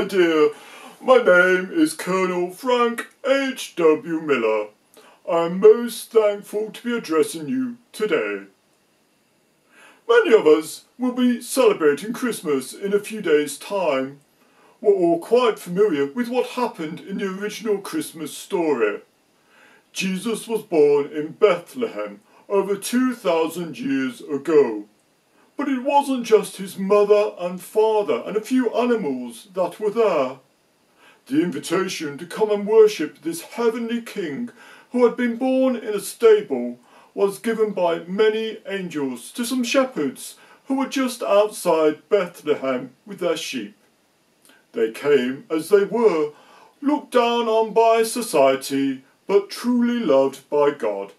dear. My name is Colonel Frank H.W. Miller. I am most thankful to be addressing you today. Many of us will be celebrating Christmas in a few days' time. We're all quite familiar with what happened in the original Christmas story. Jesus was born in Bethlehem over 2,000 years ago. But it wasn't just his mother and father and a few animals that were there. The invitation to come and worship this heavenly king who had been born in a stable was given by many angels to some shepherds who were just outside Bethlehem with their sheep. They came as they were, looked down on by society, but truly loved by God.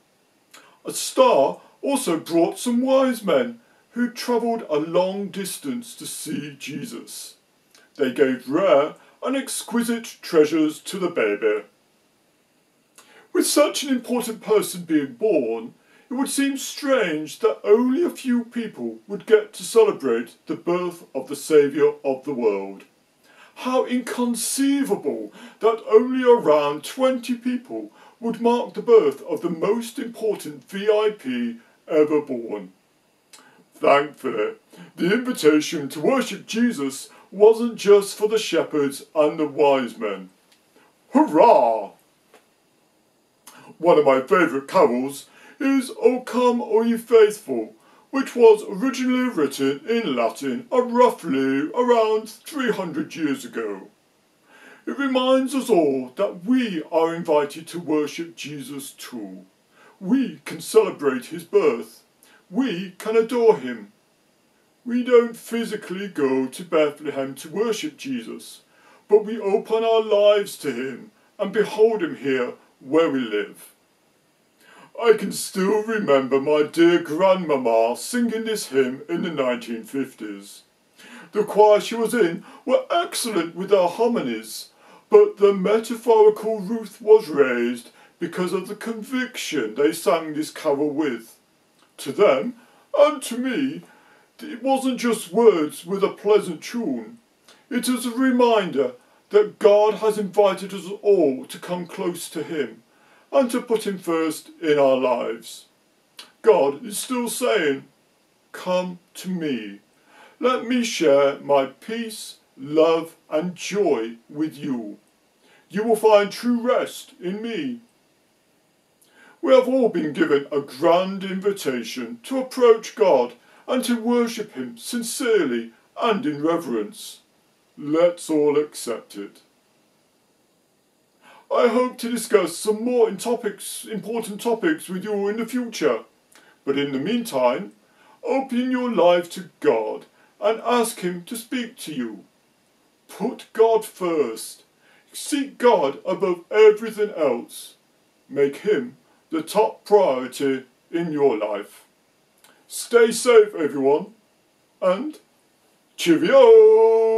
A star also brought some wise men who travelled a long distance to see Jesus. They gave rare and exquisite treasures to the baby. With such an important person being born, it would seem strange that only a few people would get to celebrate the birth of the Saviour of the world. How inconceivable that only around 20 people would mark the birth of the most important VIP ever born. Thankfully, the invitation to worship Jesus wasn't just for the shepherds and the wise men. Hurrah! One of my favourite carols is O Come, O Ye Faithful, which was originally written in Latin roughly around 300 years ago. It reminds us all that we are invited to worship Jesus too. We can celebrate his birth. We can adore him. We don't physically go to Bethlehem to worship Jesus, but we open our lives to him and behold him here where we live. I can still remember my dear grandmama singing this hymn in the 1950s. The choir she was in were excellent with their harmonies, but the metaphorical roof was raised because of the conviction they sang this carol with. To them, and to me, it wasn't just words with a pleasant tune. It is a reminder that God has invited us all to come close to him and to put him first in our lives. God is still saying, "Come to me. Let me share my peace, love and joy with you. You will find true rest in me." We have all been given a grand invitation to approach God and to worship him sincerely and in reverence. Let's all accept it. I hope to discuss some more important topics with you in the future, but in the meantime, open your life to God and ask him to speak to you. Put God first. Seek God above everything else. Make him the top priority in your life. Stay safe, everyone, and cheerio!